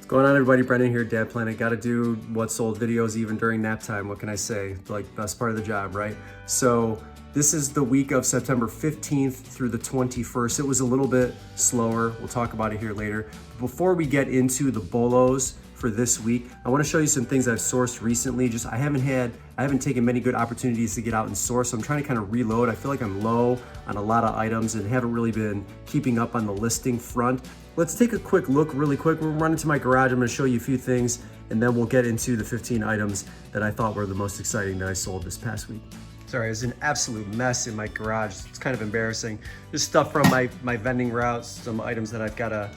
Going on, everybody? Brendan here, Dad Planet. Got to do what sold videos even during nap time. What can I say? Like, best part of the job, right? So this is the week of September 15th through the 21st. It was a little bit slower. We'll talk about it here later. Before we get into the bolos for this week, I want to show you some things I've sourced recently. I haven't taken many good opportunities to get out and source, so I'm trying to kind of reload. I feel like I'm low on a lot of items and haven't really been keeping up on the listing front. Let's take a quick look really quick. We'll run into my garage. I'm gonna show you a few things and then we'll get into the 15 items that I thought were the most exciting that I sold this past week. Sorry, it's an absolute mess in my garage. It's kind of embarrassing. There's stuff from my vending routes, some items that I've gotta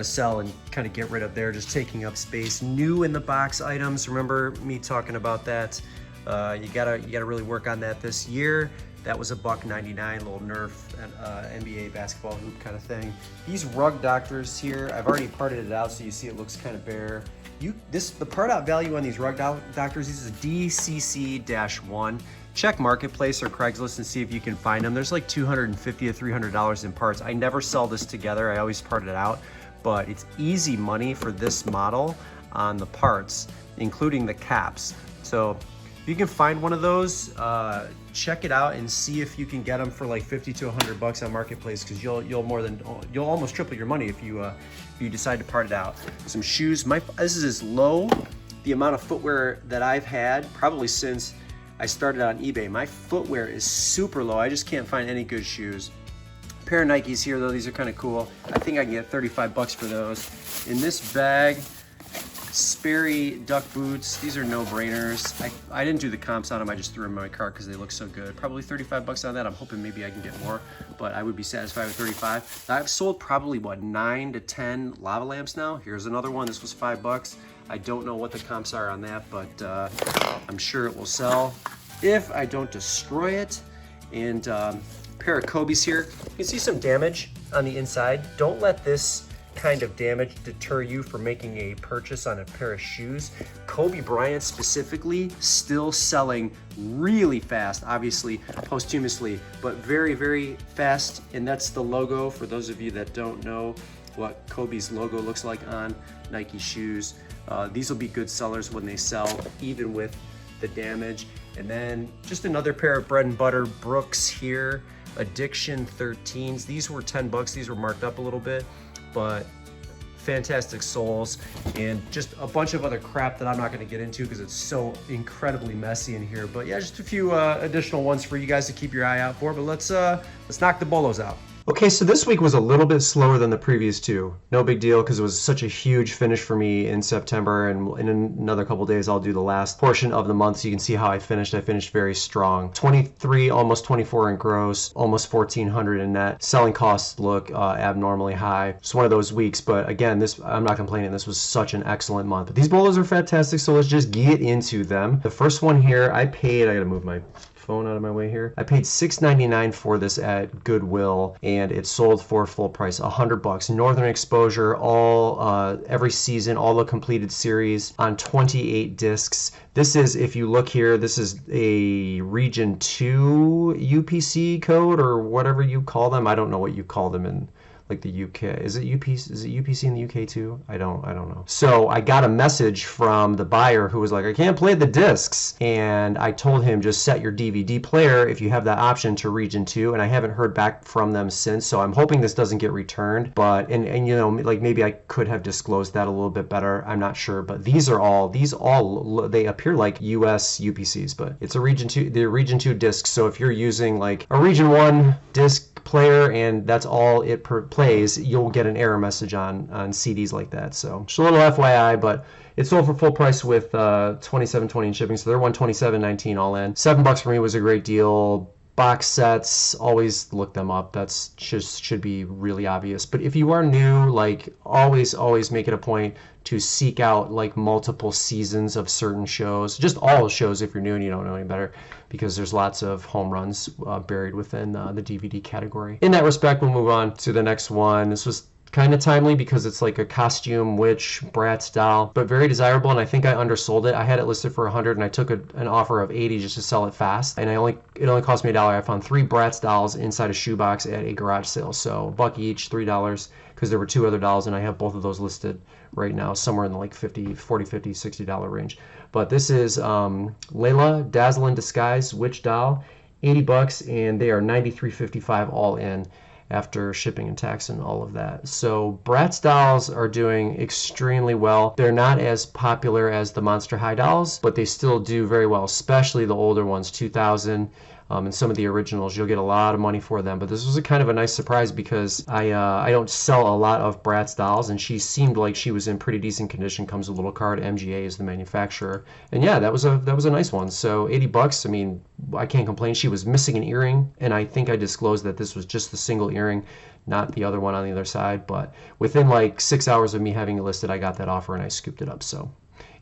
sell and kind of get rid of there, just taking up space. New in the box items, remember me talking about that? You gotta really work on that this year. That was $1.99, little Nerf NBA basketball hoop kind of thing. These rug doctors here, I've already parted it out so you see it looks kind of bare. The part out value on these rug doctors, this is DCC-1. Check Marketplace or Craigslist and see if you can find them. There's like $250 to $300 in parts. I never sell this together, I always part it out, but it's easy money for this model on the parts, including the caps. So if you can find one of those, check it out and see if you can get them for like 50 to 100 bucks on Marketplace, because you'll almost triple your money if you decide to part it out. Some shoes. This is as low the amount of footwear that I've had probably since I started on eBay. My footwear is super low. I just can't find any good shoes. A pair of Nikes here though. These are kind of cool. I think I can get 35 bucks for those. In this bag, Sperry duck boots. These are no-brainers. I didn't do the comps on them. I just threw them in my cart because they look so good. Probably 35 bucks on that. I'm hoping maybe I can get more, but I would be satisfied with 35. I've sold probably, what, 9 to 10 lava lamps now. Here's another one. This was 5 bucks. I don't know what the comps are on that, but I'm sure it will sell if I don't destroy it. And a pair of Kobe's here. You can see some damage on the inside. Don't let this kind of damage deter you from making a purchase on a pair of shoes. Kobe Bryant specifically still selling really fast, obviously posthumously, but very, very fast. And that's the logo for those of you that don't know what Kobe's logo looks like on Nike shoes. These will be good sellers when they sell, even with the damage. And then just another pair of bread and butter Brooks here, Addiction 13s. These were 10 bucks. These were marked up a little bit, but fantastic soles, and just a bunch of other crap that I'm not going to get into because it's so incredibly messy in here. But yeah, just a few additional ones for you guys to keep your eye out for. But let's knock the bolos out. Okay, so this week was a little bit slower than the previous two. No big deal, because it was such a huge finish for me in September, and in another couple days I'll do the last portion of the month so you can see how I finished. I finished very strong. 23, almost 24 in gross, almost 1,400 in net. Selling costs look abnormally high. It's one of those weeks, but again, I'm not complaining. This was such an excellent month. But these bolos are fantastic, so let's just get into them. The first one here, I gotta move my phone out of my way here. I paid $6.99 for this at Goodwill, and it sold for full price, 100 bucks. Northern Exposure, every season, all the completed series on 28 discs. This is, if you look here, this is a Region 2 UPC code or whatever you call them. I don't know what you call them in like the UK. Is it UPC in the UK too? I don't know. So I got a message from the buyer who was like, I can't play the discs. And I told him, just set your DVD player if you have that option to Region 2. And I haven't heard back from them since. So I'm hoping this doesn't get returned. But, and you know, like maybe I could have disclosed that a little bit better. I'm not sure. But these all, they appear like US UPCs, but it's a Region 2, the Region 2 discs. So if you're using like a Region 1 disc player and that's all it plays, you'll get an error message on CDs like that. So just a little FYI, but it sold for full price with $27.20 in shipping, so they're $127.19 all in. $7 for me was a great deal. Box sets, always look them up. That's just should be really obvious. But if you are new, like always make it a point to seek out like multiple seasons of certain shows, just all shows if you're new and you don't know any better, because there's lots of home runs buried within the DVD category. In that respect, we'll move on to the next one. This was kind of timely because it's like a costume witch Bratz doll, but very desirable, and I think I undersold it. I had it listed for 100 and I took an offer of 80 just to sell it fast, and it only cost me $1. I found 3 Bratz dolls inside a shoebox at a garage sale, so $1 each, $3, because there were 2 other dolls, and I have both of those listed right now somewhere in the like $40, $50, $60 range. But this is Layla Dazzle in Disguise witch doll, $80, and they are $93.55 all in after shipping and tax and all of that. So Bratz dolls are doing extremely well. They're not as popular as the Monster High dolls, but they still do very well, especially the older ones, 2000. And some of the originals, you'll get a lot of money for them. But this was a kind of a nice surprise because I don't sell a lot of Bratz dolls, and she seemed like she was in pretty decent condition. Comes with a little card. MGA is the manufacturer, and yeah, that was a nice one. So $80. I mean, I can't complain. She was missing an earring, and I think I disclosed that this was just the single earring, not the other one on the other side. But within like 6 hours of me having it listed, I got that offer and I scooped it up. So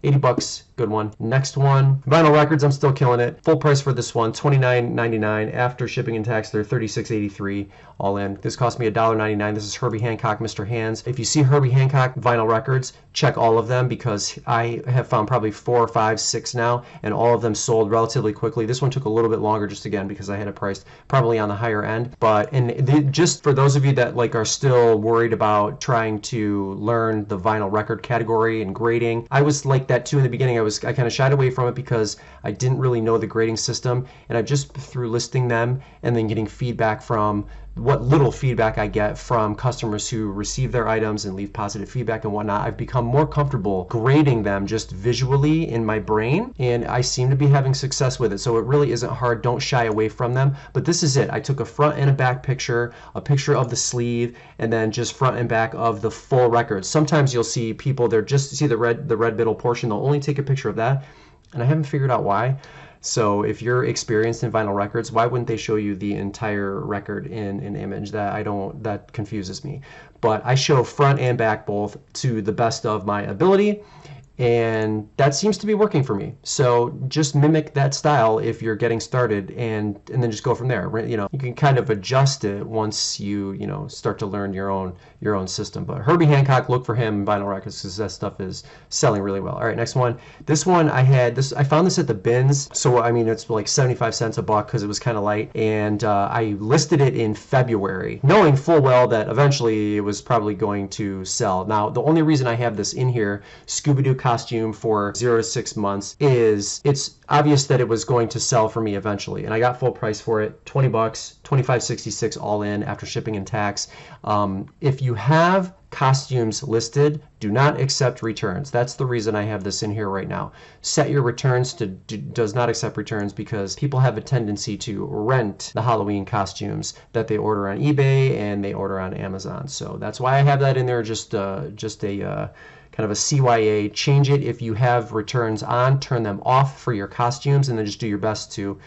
$80, good one. Next one, vinyl records, I'm still killing it. Full price for this one, $29.99. After shipping and tax, they're $36.83 all in. This cost me $1.99. This is Herbie Hancock, Mr. Hands. If you see Herbie Hancock vinyl records, check all of them because I have found probably 4 or 5, 6 now, and all of them sold relatively quickly. This one took a little bit longer just again because I had it priced probably on the higher end. But just for those of you that like are still worried about trying to learn the vinyl record category and grading, I was like that too in the beginning. I kind of shied away from it because I didn't really know the grading system, and I just through listing them and then getting feedback from what little feedback I get from customers who receive their items and leave positive feedback and whatnot, I've become more comfortable grading them just visually in my brain, and I seem to be having success with it. So it really isn't hard. Don't shy away from them. But this is it. I took a front and a back picture, a picture of the sleeve, and then just front and back of the full record. Sometimes you'll see people, they're just see the red middle portion, they'll only take a picture of that, and I haven't figured out why. So if you're experienced in vinyl records, why wouldn't they show you the entire record in an image? That confuses me. But I show front and back both to the best of my ability, and that seems to be working for me. So just mimic that style if you're getting started, and then just go from there. You know, you can kind of adjust it once you start to learn your own system. But Herbie Hancock, look for him in vinyl records because that stuff is selling really well. All right, next one. This one I found this at the bins. So I mean, it's like 75 cents a buck because it was kind of light, and I listed it in February, knowing full well that eventually it was probably going to sell. Now the only reason I have this in here, Scooby-Doo costume for 0 to 6 months, is it's obvious that it was going to sell for me eventually, and I got full price for it, $20, $25.66 all in after shipping and tax. If you have costumes listed, do not accept returns. That's the reason I have this in here right now. Set your returns to does not accept returns because people have a tendency to rent the Halloween costumes that they order on eBay and they order on Amazon. So that's why I have that in there, just a kind of a CYA. Change it if you have returns on, turn them off for your costumes, and then just do your best to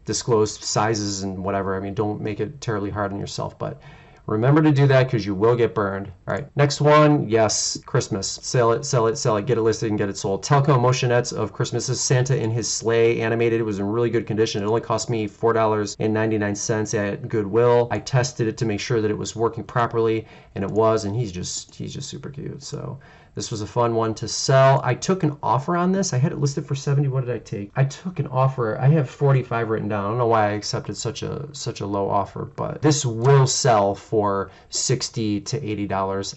disclose sizes and whatever. I mean, don't make it terribly hard on yourself, but remember to do that because you will get burned. All right, next one, yes, Christmas. Sell it, sell it, sell it. Get it listed and get it sold. Telco Motionettes of Christmas. This is Santa in his sleigh, animated. It was in really good condition. It only cost me $4.99 at Goodwill. I tested it to make sure that it was working properly, and it was, and he's just super cute. So this was a fun one to sell. I took an offer on this. I had it listed for 70. What did I take? I took an offer. I have 45 written down. I don't know why I accepted such a low offer, but this will sell for $60 to $80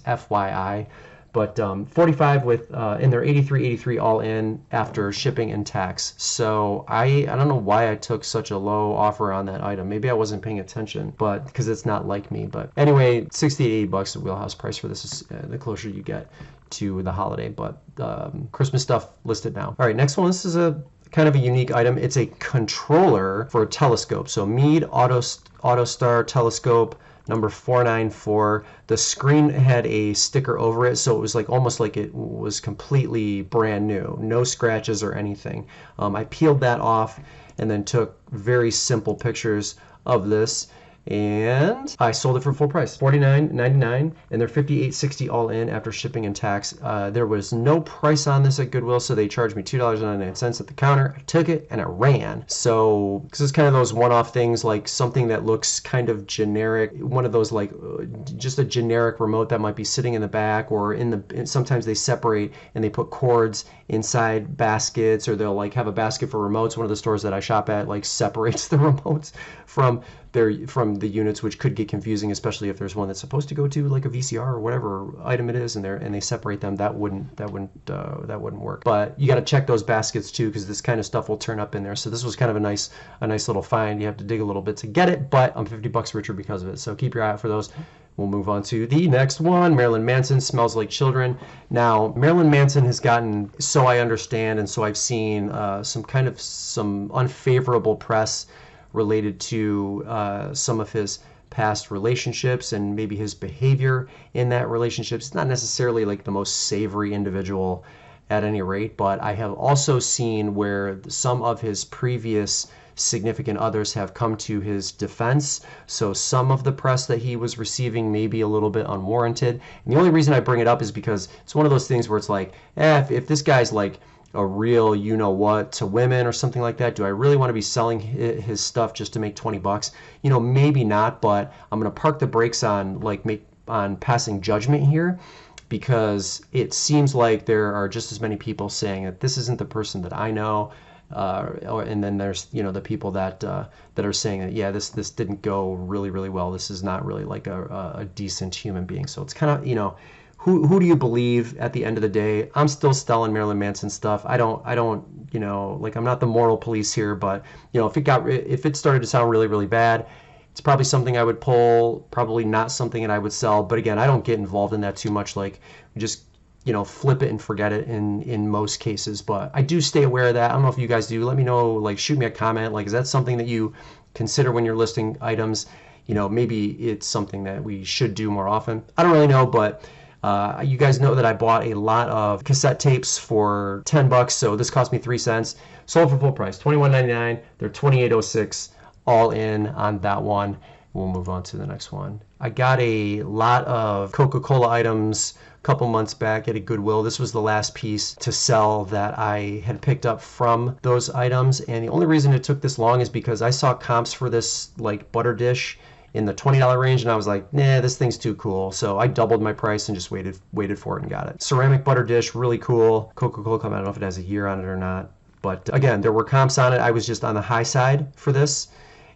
FYI. But 45 with and they're $83 all in after shipping and tax. So I don't know why I took such a low offer on that item. Maybe I wasn't paying attention, but because it's not like me. But anyway, $60 to $80 the wheelhouse price for this is the closer you get to the holiday. But Christmas stuff listed now. All right, next one. This is a kind of a unique item. It's a controller for a telescope. So Meade Autostar telescope number 494. The screen had a sticker over it, so it was like almost like it was completely brand new, no scratches or anything. I peeled that off and then took very simple pictures of this, and I sold it for full price, $49.99, and they're $58.60 all in after shipping and tax. There was no price on this at Goodwill, so they charged me $2.99 at the counter. I took it and I ran. So this is kind of those one-off things, like something that looks kind of generic, one of those like just a generic remote that might be sitting in the back, or sometimes they separate and they put cords inside baskets, or they'll like have a basket for remotes. One of the stores that I shop at like separates the remotes from the units, which could get confusing, especially if there's one that's supposed to go to like a VCR or whatever item it is, and they separate them. That wouldn't work. But you got to check those baskets too, because this kind of stuff will turn up in there. So this was kind of a nice little find. You have to dig a little bit to get it, but I'm $50 richer because of it. So keep your eye out for those. We'll move on to the next one. Marilyn Manson, Smells Like Children. Now, Marilyn Manson has gotten, so I understand, and so I've seen some unfavorable press related to some of his past relationships and maybe his behavior in that relationship. It's not necessarily like the most savory individual at any rate, but I have also seen where some of his previous significant others have come to his defense. So some of the press that he was receiving may be a little bit unwarranted. And the only reason I bring it up is because it's one of those things where it's like, if this guy's like a real you-know-what to women or something like that, do I really want to be selling his stuff just to make $20? Maybe not, but I'm going to park the brakes on passing judgment here, because it seems like there are just as many people saying that this isn't the person that I know, and then there's the people that are saying that this didn't go really really well. This is not really like a decent human being. So it's kind of who do you believe at the end of the day? I'm still selling Marilyn Manson stuff. I don't I'm not the moral police here, but if it started to sound really really bad, it's probably something I would pull, probably not something that I would sell. But again, I don't get involved in that too much. Like, we just flip it and forget it in most cases. But I do stay aware of that. I don't know if you guys do. Let me know, like shoot me a comment. Like, is that something that you consider when you're listing items? Maybe it's something that we should do more often. I don't really know, but you guys know that I bought a lot of cassette tapes for $10, so this cost me 3 cents. Sold for full price, $21.99. They're $28.06 all in on that one. We'll move on to the next one. I got a lot of Coca Cola items a couple months back at a Goodwill. This was the last piece to sell that I had picked up from those items, and the only reason it took this long is because I saw comps for this like butter dish in the $20 range, and I was like, nah, this thing's too cool. So I doubled my price and just waited for it and got it. Ceramic butter dish, really cool. Coca Cola, I don't know if it has a year on it or not, but again, there were comps on it. I was just on the high side for this,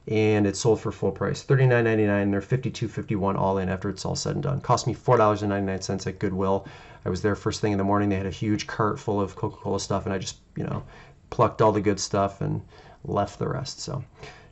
and it sold for full price, $39.99. They're $52.51 all in after it's all said and done. Cost me $4.99 at Goodwill. I was there first thing in the morning. They had a huge cart full of Coca Cola stuff, and I just plucked all the good stuff and left the rest. So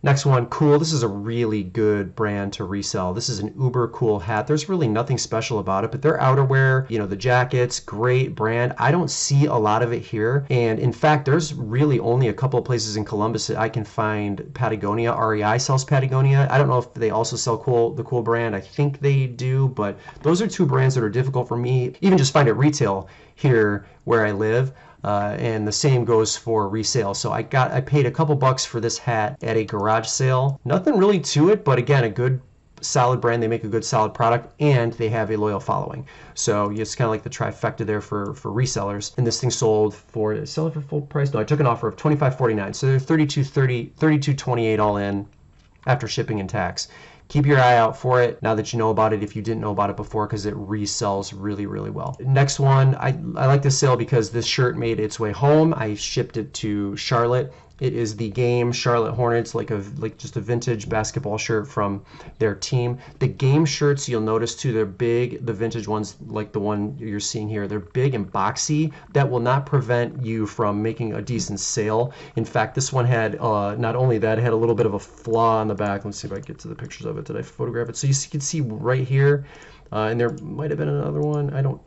next one, Cool. This is a really good brand to resell. This is an uber cool hat. There's really nothing special about it, but their outerwear, the jackets, great brand. I don't see a lot of it here. And in fact, there's really only a couple of places in Columbus that I can find Patagonia. REI sells Patagonia. I don't know if they also sell the Cool brand. I think they do, but those are two brands that are difficult for me, even just find at retail here where I live. And the same goes for resale. So I paid a couple bucks for this hat at a garage sale. Nothing really to it, but again, a good solid brand. They make a good solid product, and they have a loyal following. So it's kind of like the trifecta there for resellers. And this thing sold for, sell it for full price? No, I took an offer of $25.49. So they're $32.28 all in after shipping and tax. Keep your eye out for it now that you know about it, if you didn't know about it before, because it resells really, really well. Next one, I like this sale because this shirt made its way home. I shipped it to Charlotte. It is the game Charlotte Hornets, like just a vintage basketball shirt from their team. The game shirts, you'll notice too, they're big. The vintage ones, like the one you're seeing here, they're big and boxy. That will not prevent you from making a decent sale. In fact, this one had, not only that, it had a little bit of a flaw on the back. Let's see if I can get to the pictures of it. Did I photograph it? So you can see right here, and there might have been another one. I'm going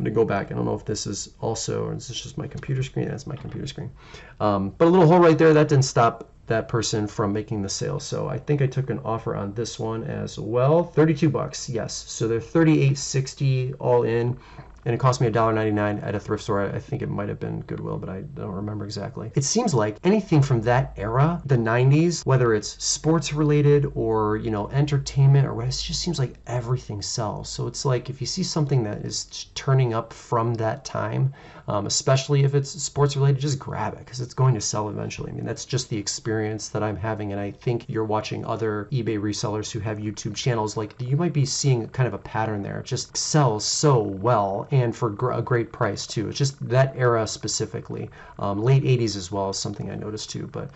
to go back. I don't know if this is also, or is this just my computer screen? That's my computer screen. But a little hole right there, that didn't stop that person from making the sale. So I think I took an offer on this one as well. $32, yes. So they're $38.60 all in and it cost me $1.99 at a thrift store. I think it might have been Goodwill, but I don't remember exactly. It seems like anything from that era, the 90s, whether it's sports related or, you know, entertainment or what, it just seems like everything sells. So it's like if you see something that is turning up from that time, especially if it's sports related, just grab it because it's going to sell eventually. I mean, that's just the experience that I'm having, and I think you're watching other eBay resellers who have YouTube channels, like you might be seeing kind of a pattern there. It just sells so well and for a great price too. It's just that era specifically. Late 80s as well is something I noticed too, but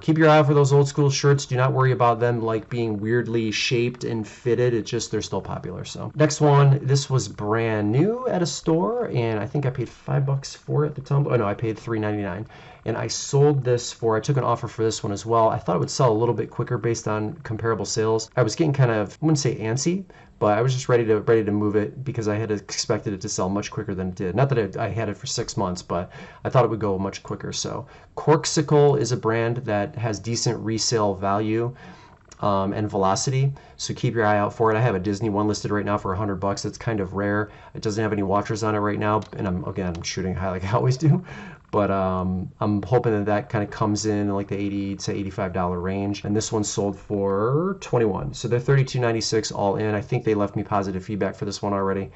keep your eye out for those old school shirts. Do not worry about them like being weirdly shaped and fitted. It's just they're still popular. So next one, this was brand new at a store, and I think I paid $5 for it at the time. Oh no, I paid $3.99, and I sold this for, I took an offer for this one as well. I thought it would sell a little bit quicker based on comparable sales. I was getting kind of, I wouldn't say antsy, but I was just ready to move it because I had expected it to sell much quicker than it did. Not that I had it for 6 months, but I thought it would go much quicker. So Corkcicle is a brand that has decent resale value and velocity, so keep your eye out for it. I have a Disney one listed right now for $100. It's kind of rare. It doesn't have any watchers on it right now, and I'm shooting high like I always do. But I'm hoping that kind of comes in like the $80 to $85 range. And this one sold for $21. So they're $32.96 all in. I think they left me positive feedback for this one already.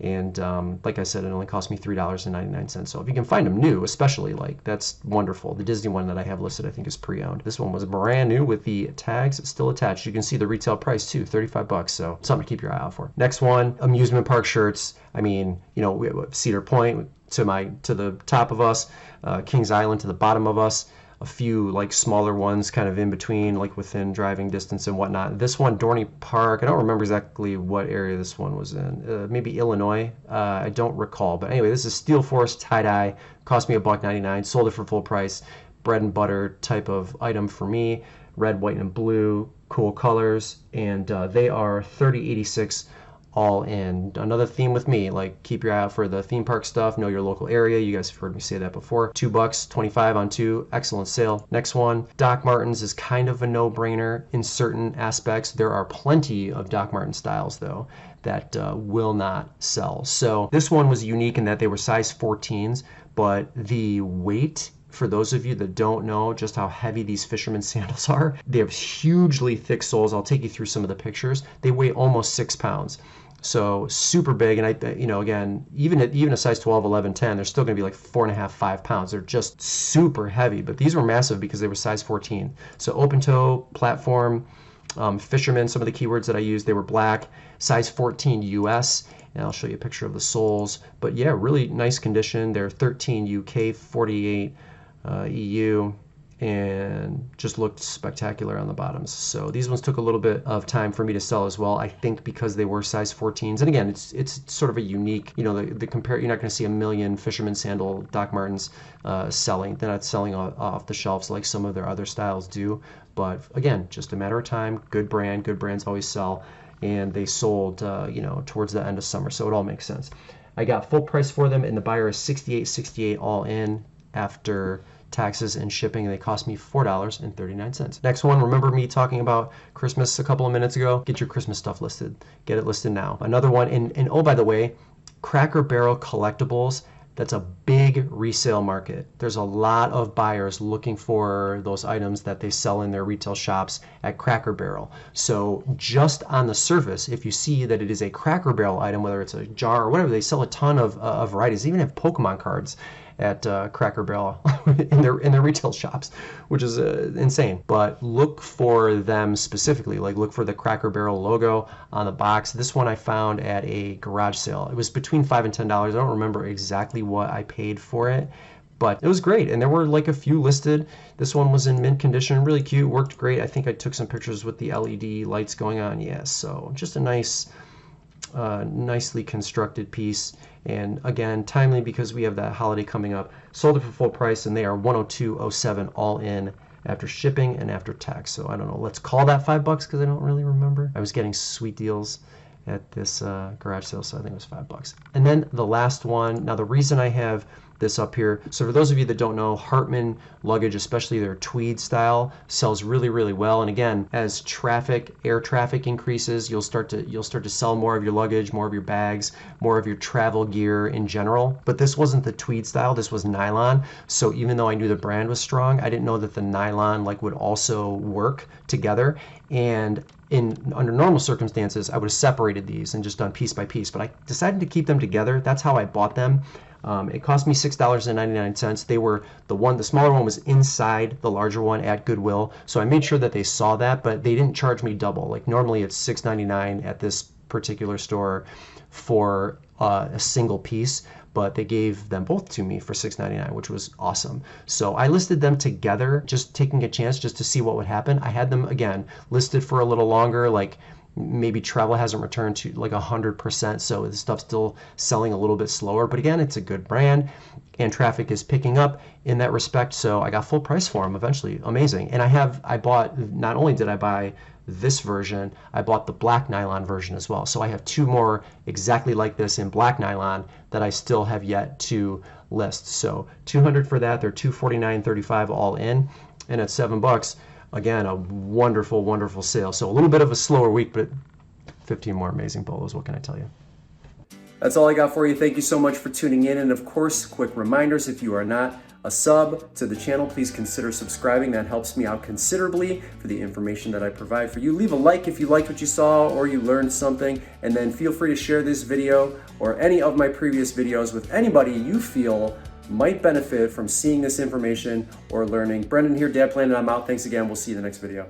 And like I said, it only cost me $3.99. So if you can find them new, especially, like, that's wonderful. The Disney one that I have listed, I think, is pre-owned. This one was brand new with the tags still attached. You can see the retail price too, $35. So something to keep your eye out for. Next one, amusement park shirts. I mean, you know, we have Cedar Point to the top of us, Kings Island to the bottom of us. A few like smaller ones kind of in between, like within driving distance and whatnot. This one, Dorney Park, I don't remember exactly what area this one was in. Maybe Illinois, I don't recall. But anyway, this is Steel Force tie-dye, cost me $1.99, sold it for full price. Bread and butter type of item for me. Red, white, and blue, cool colors, and they are $30.86 all in. Another theme with me, like, keep your eye out for the theme park stuff, know your local area. You guys have heard me say that before. $2, 25 on 2, excellent sale. Next one, Doc Martens is kind of a no-brainer in certain aspects. There are plenty of Doc Marten styles though that will not sell. So this one was unique in that they were size 14s, but the weight, for those of you that don't know just how heavy these fisherman sandals are, they have hugely thick soles. I'll take you through some of the pictures. They weigh almost 6 pounds. So super big, and again, even a size 12, 11, 10, they're still going to be like 4.5, 5 pounds. They're just super heavy, but these were massive because they were size 14. So open toe, platform, fisherman, some of the keywords that I used, they were black, size 14 US, and I'll show you a picture of the soles. But yeah, really nice condition. They're 13 UK, 48 EU, and just looked spectacular on the bottoms. So these ones took a little bit of time for me to sell as well, I think because they were size 14s. And again, it's sort of a unique, you know, you're not going to see a million fisherman sandal Doc Martens selling. They're not selling off the shelves like some of their other styles do. But again, just a matter of time. Good brand, good brands always sell, and they sold towards the end of summer, so it all makes sense. I got full price for them, and the buyer is $68.68 all in after taxes and shipping, and they cost me $4.39. Next one, remember me talking about Christmas a couple of minutes ago? Get your Christmas stuff listed. Get it listed now. Another one, and oh, by the way, Cracker Barrel collectibles, that's a big resale market. There's a lot of buyers looking for those items that they sell in their retail shops at Cracker Barrel. So just on the surface, if you see that it is a Cracker Barrel item, whether it's a jar or whatever, they sell a ton of varieties. They even have Pokemon cards at Cracker Barrel in their retail shops, which is insane. But look for them specifically, like look for the Cracker Barrel logo on the box. This one I found at a garage sale. It was between $5 and $10. I don't remember exactly what I paid for it, but it was great. And there were like a few listed. This one was in mint condition, really cute, worked great. I think I took some pictures with the LED lights going on. Yes, so just a nice, nicely constructed piece. And again, timely because we have that holiday coming up. Sold it for full price, and they are $102.07 all in after shipping and after tax. So I don't know, let's call that $5 because I don't really remember. I was getting sweet deals at this garage sale, so I think it was $5. And then the last one, now the reason I have this up here. So for those of you that don't know, Hartman luggage, especially their tweed style, sells really, really well. And again, as air traffic increases, you'll start to sell more of your luggage, more of your bags, more of your travel gear in general. But this wasn't the tweed style, this was nylon. So even though I knew the brand was strong, I didn't know that the nylon would also work together. And under normal circumstances, I would have separated these and just done piece by piece, but I decided to keep them together. That's how I bought them. It cost me $6.99. They were the smaller one was inside the larger one at Goodwill. So I made sure that they saw that, but they didn't charge me double. Like normally it's $6.99 at this particular store for a single piece, but they gave them both to me for $6.99, which was awesome. So I listed them together, just taking a chance just to see what would happen. I had them, again, listed for a little longer, like maybe travel hasn't returned to like 100%, so this stuff's still selling a little bit slower. But again, it's a good brand, and traffic is picking up in that respect, so I got full price for them eventually. Amazing. And not only did I buy this version, I bought the black nylon version as well. So I have two more exactly like this in black nylon that I still have yet to list. So $200 for that. They're $249.35 all in, and at $7, again, a wonderful, wonderful sale. So a little bit of a slower week, but 15 more amazing polos. What can I tell you? That's all I got for you. Thank you so much for tuning in. And of course, quick reminders, if you are not a sub to the channel, please consider subscribing. That helps me out considerably for the information that I provide for you. Leave a like if you liked what you saw or you learned something, and then feel free to share this video or any of my previous videos with anybody you feel might benefit from seeing this information or learning. Brendan here, Dad Planet. I'm out. Thanks again. We'll see you in the next video.